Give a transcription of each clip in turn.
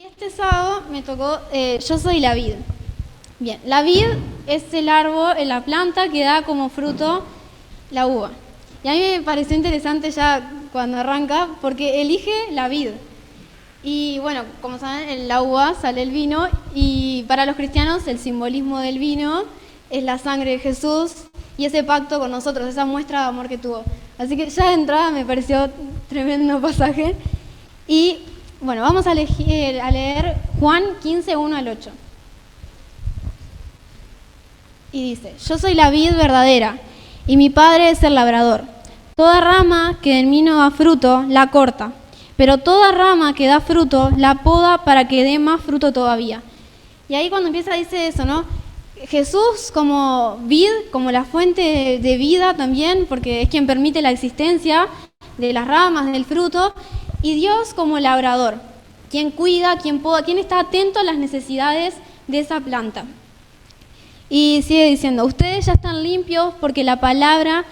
Este sábado me tocó Yo soy la vid. Bien, la vid es el árbol, la planta que da como fruto la uva. Y a mí me pareció interesante ya cuando arranca porque elige la vid. Y bueno, como saben, en la uva sale el vino y para los cristianos el simbolismo del vino es la sangre de Jesús y ese pacto con nosotros, esa muestra de amor que tuvo. Así que ya de entrada me pareció tremendo pasaje. Y bueno, vamos a leer Juan 15, 1 al 8. Y dice, yo soy la vid verdadera y mi padre es el labrador. Toda rama que en mí no da fruto, la corta, pero toda rama que da fruto, la poda para que dé más fruto todavía. Y ahí cuando empieza dice eso, ¿no? Jesús como vid, como la fuente de vida también, porque es quien permite la existencia de las ramas, del fruto, y Dios como labrador, quien cuida, quien poda, quien está atento a las necesidades de esa planta. Y sigue diciendo, ustedes ya están limpios por la palabra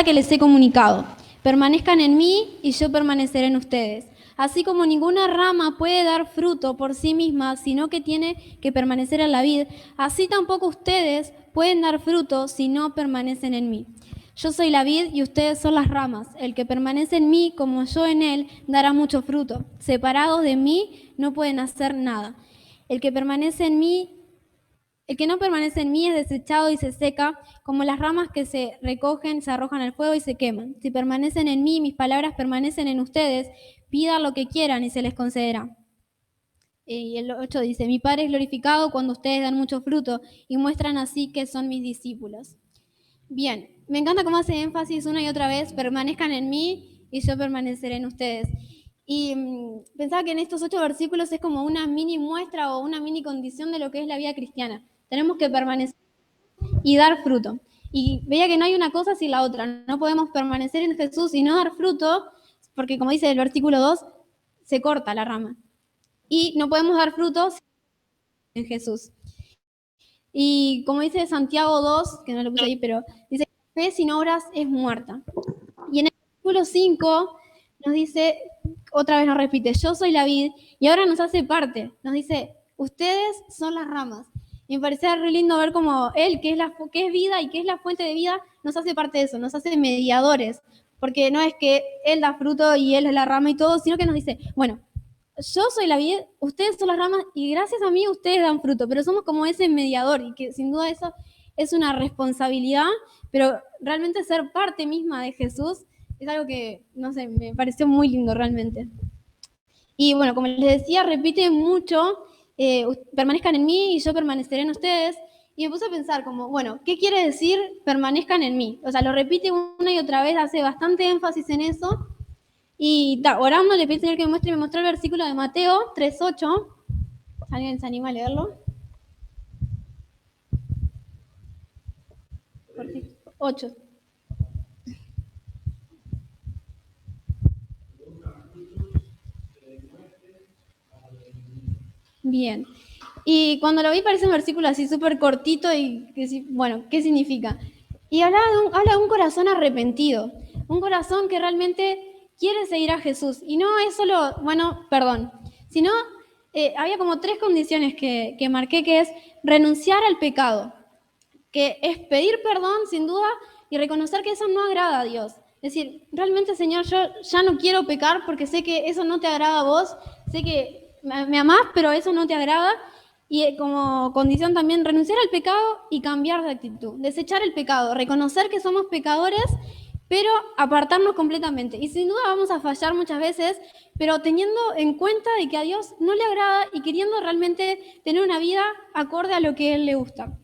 que les he comunicado. Permanezcan en mí y yo permaneceré en ustedes. Así como ninguna rama puede dar fruto por sí misma, sino que tiene que permanecer en la vid, así tampoco ustedes pueden dar fruto si no permanecen en mí. Yo soy la vid y ustedes son las ramas. El que permanece en mí, como yo en él, dará mucho fruto. Separados de mí, no pueden hacer nada. El que permanece en mí el que no permanece en mí es desechado y se seca, como las ramas que se recogen, se arrojan al fuego y se queman. Si permanecen en mí, mis palabras permanecen en ustedes, pidan lo que quieran y se les concederá. Y el 8 dice, mi Padre es glorificado cuando ustedes dan mucho fruto y muestran así que son mis discípulos. Bien, me encanta cómo hace énfasis una y otra vez, permanezcan en mí y yo permaneceré en ustedes. Y pensaba que en estos 8 versículos es como una mini muestra o una mini condición de lo que es la vida cristiana. Tenemos que permanecer y dar fruto. Y veía que no hay una cosa sin la otra. No podemos permanecer en Jesús y no dar fruto, porque como dice el versículo 2, se corta la rama. Y no podemos dar frutos en Jesús. Y como dice Santiago 2, que no lo puse ahí, pero dice, fe sin obras es muerta. Y en el versículo 5 nos dice, otra vez nos repite, yo soy la vid, y ahora nos hace parte. Nos dice, ustedes son las ramas. Y me parecía re lindo ver como Él, que es vida y que es la fuente de vida, nos hace parte de eso, nos hace mediadores. Porque no es que Él da fruto y Él es la rama y todo, sino que nos dice, bueno, yo soy la vid, ustedes son las ramas y gracias a mí ustedes dan fruto, pero somos como ese mediador y que sin duda eso es una responsabilidad, pero realmente ser parte misma de Jesús es algo que, no sé, me pareció muy lindo realmente. Y bueno, como les decía, repite mucho, permanezcan en mí y yo permaneceré en ustedes. Y me puse a pensar como, bueno, ¿qué quiere decir permanezcan en mí? O sea, lo repite una y otra vez, hace bastante énfasis en eso. Y orando le pedí al Señor que me muestre y me mostró el versículo de Mateo 3:8. ¿Alguien se anima a leerlo? 8. Bien. Y cuando lo vi parece un versículo así súper cortito y que bueno, ¿qué significa? Y habla de un corazón arrepentido, un corazón que realmente quiere seguir a Jesús. Y no es solo, bueno, perdón, sino había como 3 condiciones que marqué, que es renunciar al pecado, que es pedir perdón sin duda y reconocer que eso no agrada a Dios. Es decir, realmente Señor, yo ya no quiero pecar porque sé que eso no te agrada a vos, sé que me amás, pero eso no te agrada. Y como condición también renunciar al pecado y cambiar de actitud, desechar el pecado, reconocer que somos pecadores, pero apartarnos completamente. Y sin duda vamos a fallar muchas veces, pero teniendo en cuenta de que a Dios no le agrada y queriendo realmente tener una vida acorde a lo que a Él le gusta.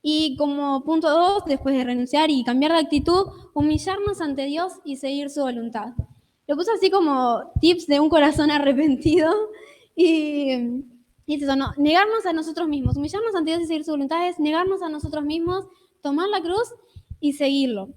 Y como punto 2, después de renunciar y cambiar de actitud, humillarnos ante Dios y seguir su voluntad. Lo puse así como tips de un corazón arrepentido y es eso, no, negarnos a nosotros mismos, humillarnos ante Dios y seguir su voluntad es negarnos a nosotros mismos, tomar la cruz y seguirlo.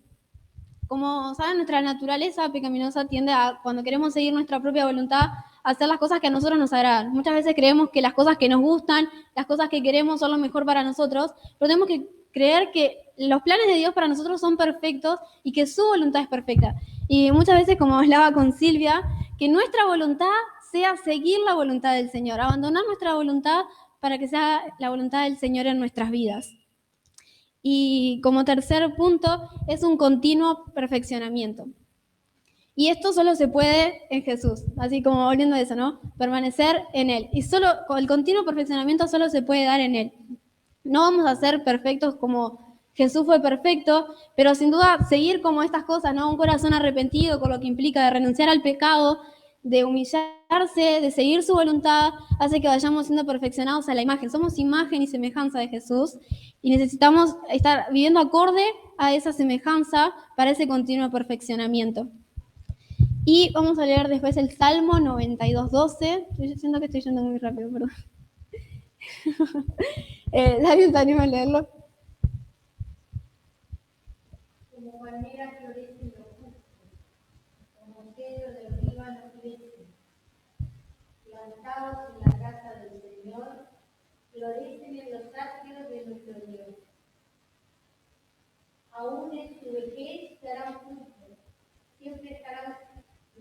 Como saben, nuestra naturaleza pecaminosa tiende a, cuando queremos seguir nuestra propia voluntad, a hacer las cosas que a nosotros nos agradan. Muchas veces creemos que las cosas que nos gustan, las cosas que queremos son lo mejor para nosotros, pero tenemos que creer que los planes de Dios para nosotros son perfectos y que su voluntad es perfecta. Y muchas veces, como hablaba con Silvia, que nuestra voluntad sea seguir la voluntad del Señor, abandonar nuestra voluntad para que sea la voluntad del Señor en nuestras vidas. Y como tercer punto es un continuo perfeccionamiento. Y esto solo se puede en Jesús, así como volviendo a eso, ¿no? Permanecer en Él. Y solo el continuo perfeccionamiento solo se puede dar en Él. No vamos a ser perfectos como Jesús fue perfecto, pero sin duda seguir como estas cosas, ¿no? Un corazón arrepentido con lo que implica de renunciar al pecado, de humillarse, de seguir su voluntad, hace que vayamos siendo perfeccionados a la imagen. Somos imagen y semejanza de Jesús y necesitamos estar viviendo acorde a esa semejanza para ese continuo perfeccionamiento. Y vamos a leer después el Salmo 92:12. Yo siento que estoy yendo muy rápido, perdón. ¿Alguien se anima a leerlo? Como palmera florecen los justos, como cedro del Líbano crecen, plantados en la casa del Señor, florecen en los atrios de nuestro Dios. Aún en su vejez darán fruto, siempre estarán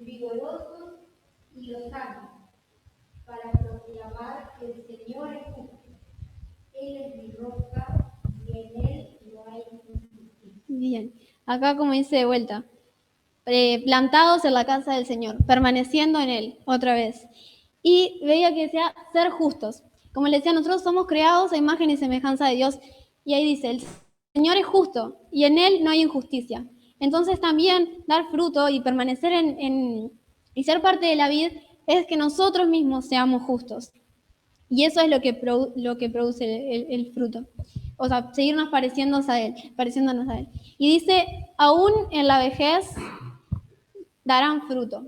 vigorosos y lozanos, para proclamar que el Señor es justo. Él es mi roca y en Él no hay injusticia. Bien, acá como dice de vuelta, plantados en la casa del Señor, permaneciendo en Él, otra vez. Y veía que decía ser justos. Como le decía, nosotros somos creados a imagen y semejanza de Dios. Y ahí dice, el Señor es justo y en Él no hay injusticia. Entonces también dar fruto y permanecer y ser parte de la vida es que nosotros mismos seamos justos. Y eso es lo que produce el fruto. O sea, seguirnos pareciéndonos a Él. Y dice, aún en la vejez darán fruto.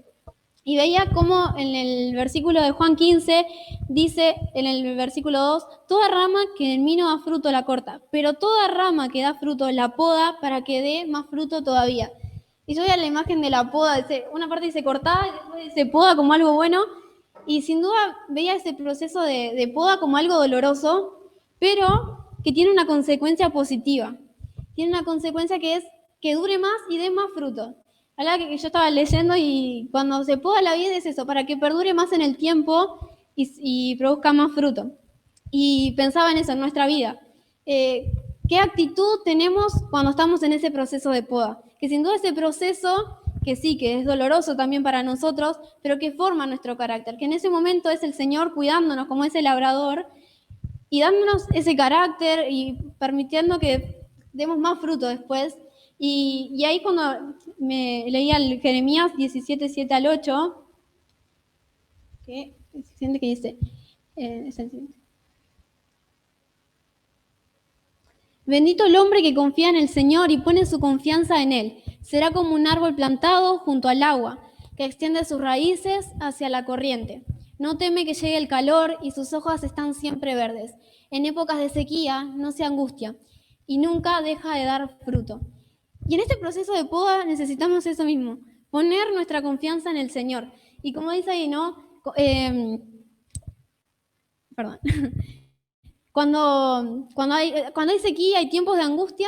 Y veía cómo en el versículo de Juan 15 dice en el versículo 2, toda rama que en mí no da fruto la corta, pero toda rama que da fruto la poda para que dé más fruto todavía. Y yo veía la imagen de la poda, una parte dice cortada y después dice poda como algo bueno, y sin duda veía ese proceso de poda como algo doloroso, pero que tiene una consecuencia positiva. Tiene una consecuencia que es que dure más y dé más fruto. Algo que yo estaba leyendo y cuando se poda la vid es eso, para que perdure más en el tiempo y produzca más fruto. Y pensaba en eso, en nuestra vida. ¿Qué actitud tenemos cuando estamos en ese proceso de poda? Que sin duda ese proceso, que sí, que es doloroso también para nosotros, pero que forma nuestro carácter. Que en ese momento es el Señor cuidándonos como ese labrador y dándonos ese carácter y permitiendo que demos más fruto después. Y ahí cuando me leía el Jeremías 17:7-8, que siente que dice, bendito el hombre que confía en el Señor y pone su confianza en Él. Será como un árbol plantado junto al agua, que extiende sus raíces hacia la corriente. No teme que llegue el calor y sus hojas están siempre verdes. En épocas de sequía no se angustia y nunca deja de dar fruto. Y en este proceso de poda necesitamos eso mismo, poner nuestra confianza en el Señor. Y como dice ahí, ¿no? Perdón. Cuando hay sequía y tiempos de angustia,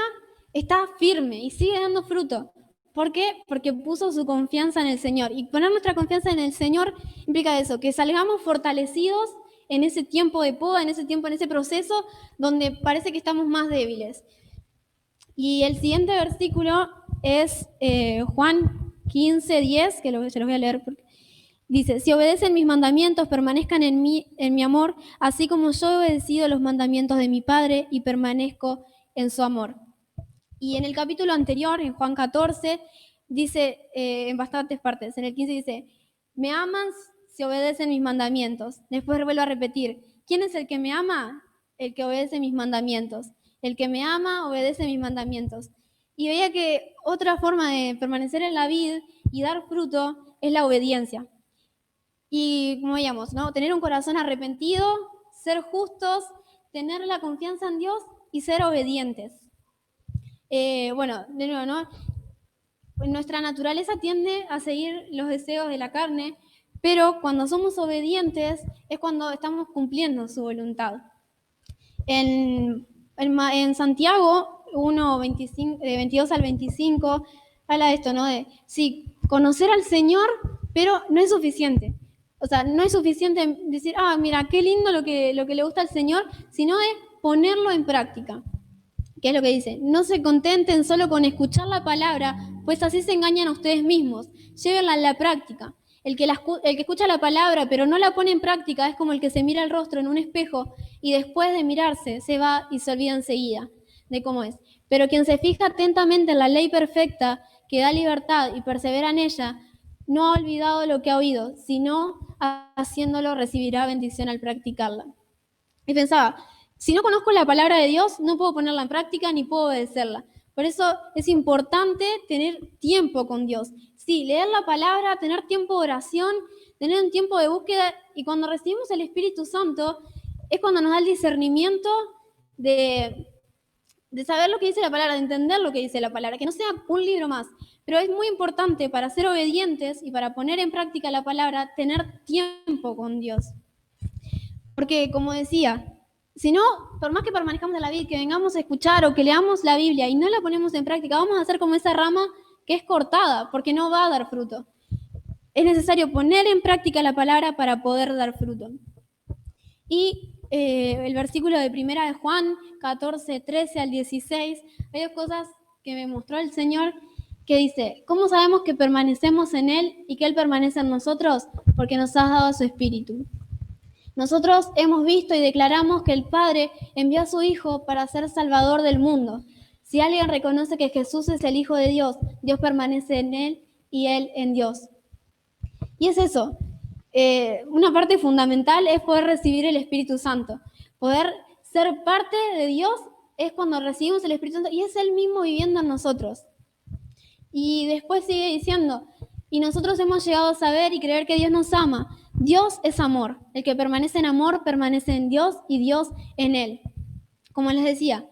está firme y sigue dando fruto. ¿Por qué? Porque puso su confianza en el Señor. Y poner nuestra confianza en el Señor implica eso, que salgamos fortalecidos en ese tiempo de poda, en ese proceso donde parece que estamos más débiles. Y el siguiente versículo es Juan 15:10, que se los voy a leer porque dice, si obedecen mis mandamientos, permanezcan en mi amor, así como yo he obedecido los mandamientos de mi Padre y permanezco en su amor. Y en el capítulo anterior, en Juan 14, dice en bastantes partes, en el 15 dice, me aman si obedecen mis mandamientos. Después vuelvo a repetir, ¿quién es el que me ama? El que obedece mis mandamientos. El que me ama obedece mis mandamientos. Y veía que otra forma de permanecer en la vid y dar fruto es la obediencia. Y como veíamos, ¿no? Tener un corazón arrepentido, ser justos, tener la confianza en Dios y ser obedientes. Bueno, de nuevo, ¿no? Nuestra naturaleza tiende a seguir los deseos de la carne, pero cuando somos obedientes es cuando estamos cumpliendo su voluntad. En Santiago 1, 22-25, habla de esto, ¿no? De sí, conocer al Señor, pero no es suficiente. O sea, no es suficiente decir, mira, qué lindo lo que le gusta al Señor, sino de ponerlo en práctica. ¿Qué es lo que dice? No se contenten solo con escuchar la palabra, pues así se engañan a ustedes mismos. Llévenla a la práctica. El que escucha la palabra pero no la pone en práctica es como el que se mira el rostro en un espejo y después de mirarse se va y se olvida enseguida de cómo es. Pero quien se fija atentamente en la ley perfecta que da libertad y persevera en ella, no ha olvidado lo que ha oído, sino haciéndolo recibirá bendición al practicarla. Y pensaba, si no conozco la palabra de Dios, no puedo ponerla en práctica ni puedo obedecerla. Por eso es importante tener tiempo con Dios. Sí, leer la palabra, tener tiempo de oración, tener un tiempo de búsqueda. Y cuando recibimos el Espíritu Santo, es cuando nos da el discernimiento de saber lo que dice la palabra, de entender lo que dice la palabra, que no sea un libro más. Pero es muy importante para ser obedientes y para poner en práctica la palabra, tener tiempo con Dios. Porque, como decía, si no, por más que permanezcamos en la vida, que vengamos a escuchar o que leamos la Biblia y no la ponemos en práctica, vamos a ser como esa rama que es cortada, porque no va a dar fruto. Es necesario poner en práctica la palabra para poder dar fruto. Y el versículo de 1 de Juan 14, 13 al 16, hay dos cosas que me mostró el Señor que dice, ¿cómo sabemos que permanecemos en Él y que Él permanece en nosotros? Porque nos ha dado su Espíritu. Nosotros hemos visto y declaramos que el Padre envió a su Hijo para ser Salvador del mundo. Si alguien reconoce que Jesús es el Hijo de Dios, Dios permanece en Él y Él en Dios. Y es eso. Una parte fundamental es poder recibir el Espíritu Santo. Poder ser parte de Dios es cuando recibimos el Espíritu Santo y es Él mismo viviendo en nosotros. Y después sigue diciendo, y nosotros hemos llegado a saber y creer que Dios nos ama. Dios es amor. El que permanece en amor permanece en Dios y Dios en Él. Como les decía,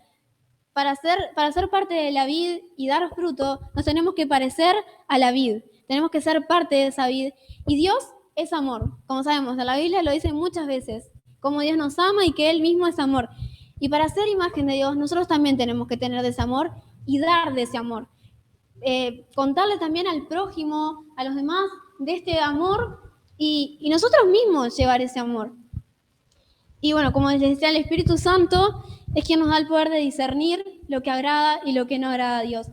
para ser parte de la vid y dar fruto, nos tenemos que parecer a la vid. Tenemos que ser parte de esa vid. Y Dios es amor. Como sabemos, la Biblia lo dice muchas veces, como Dios nos ama y que Él mismo es amor. Y para ser imagen de Dios, nosotros también tenemos que tener de ese amor y dar de ese amor. Contarle también al prójimo, a los demás, de este amor y nosotros mismos llevar ese amor. Y bueno, como les decía, el Espíritu Santo es quien nos da el poder de discernir lo que agrada y lo que no agrada a Dios.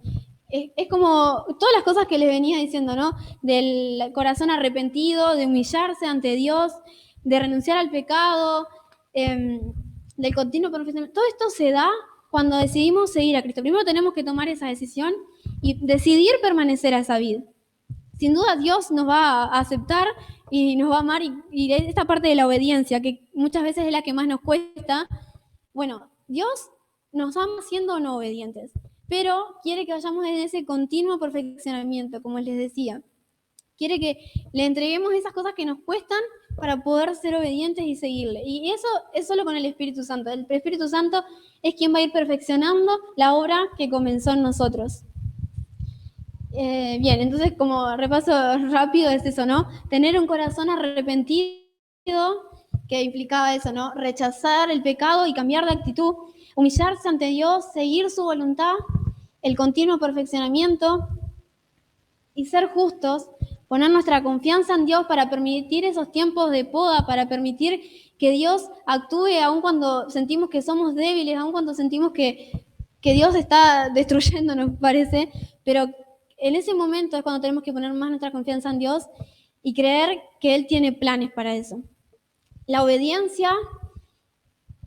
Es como todas las cosas que les venía diciendo, ¿no? Del corazón arrepentido, de humillarse ante Dios, de renunciar al pecado, del continuo perfeccionamiento. Todo esto se da cuando decidimos seguir a Cristo. Primero tenemos que tomar esa decisión y decidir permanecer a esa vida. Sin duda Dios nos va a aceptar y nos va a amar y esta parte de la obediencia, que muchas veces es la que más nos cuesta, bueno, Dios nos ama siendo no obedientes, pero quiere que vayamos en ese continuo perfeccionamiento, como les decía. Quiere que le entreguemos esas cosas que nos cuestan para poder ser obedientes y seguirle. Y eso es solo con el Espíritu Santo. El Espíritu Santo es quien va a ir perfeccionando la obra que comenzó en nosotros. Bien, entonces como repaso rápido es eso, ¿no? Tener un corazón arrepentido, que implicaba eso, ¿no? Rechazar el pecado y cambiar de actitud, humillarse ante Dios, seguir su voluntad, el continuo perfeccionamiento y ser justos, poner nuestra confianza en Dios para permitir esos tiempos de poda, para permitir que Dios actúe aun cuando sentimos que somos débiles, aun cuando sentimos que Dios está destruyéndonos, parece, pero en ese momento es cuando tenemos que poner más nuestra confianza en Dios y creer que Él tiene planes para eso. La obediencia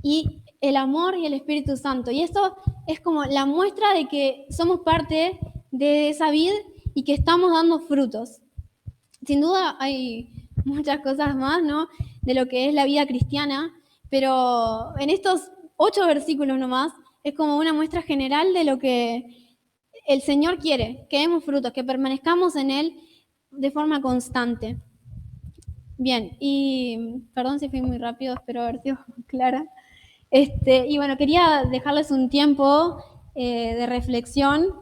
y el amor y el Espíritu Santo. Y esto es como la muestra de que somos parte de esa vid y que estamos dando frutos. Sin duda hay muchas cosas más, ¿no? De lo que es la vida cristiana, pero en estos 8 versículos nomás es como una muestra general de lo que el Señor quiere, que demos frutos, que permanezcamos en Él de forma constante. Bien, y perdón si fui muy rápido, espero haber sido clara. Y bueno, quería dejarles un tiempo de reflexión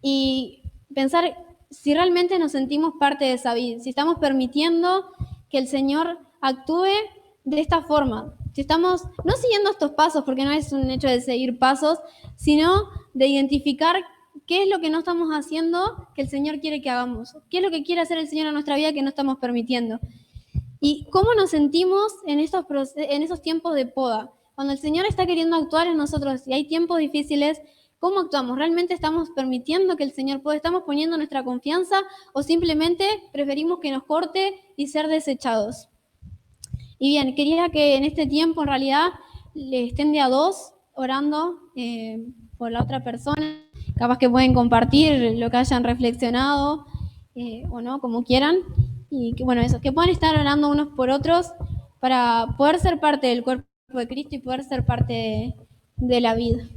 y pensar si realmente nos sentimos parte de esa vida, si estamos permitiendo que el Señor actúe de esta forma, si estamos no siguiendo estos pasos, porque no es un hecho de seguir pasos, sino de identificar qué es lo que no estamos haciendo que el Señor quiere que hagamos, qué es lo que quiere hacer el Señor en nuestra vida que no estamos permitiendo. ¿Y cómo nos sentimos en esos tiempos de poda? Cuando el Señor está queriendo actuar en nosotros y hay tiempos difíciles, ¿cómo actuamos? ¿Realmente estamos permitiendo que el Señor pueda? ¿Estamos poniendo nuestra confianza o simplemente preferimos que nos corte y ser desechados? Y bien, quería que en este tiempo en realidad le estén de a dos orando por la otra persona. Capaz que pueden compartir lo que hayan reflexionado o no, como quieran. Y que, bueno, eso, que puedan estar orando unos por otros para poder ser parte del cuerpo de Cristo y poder ser parte de la vida.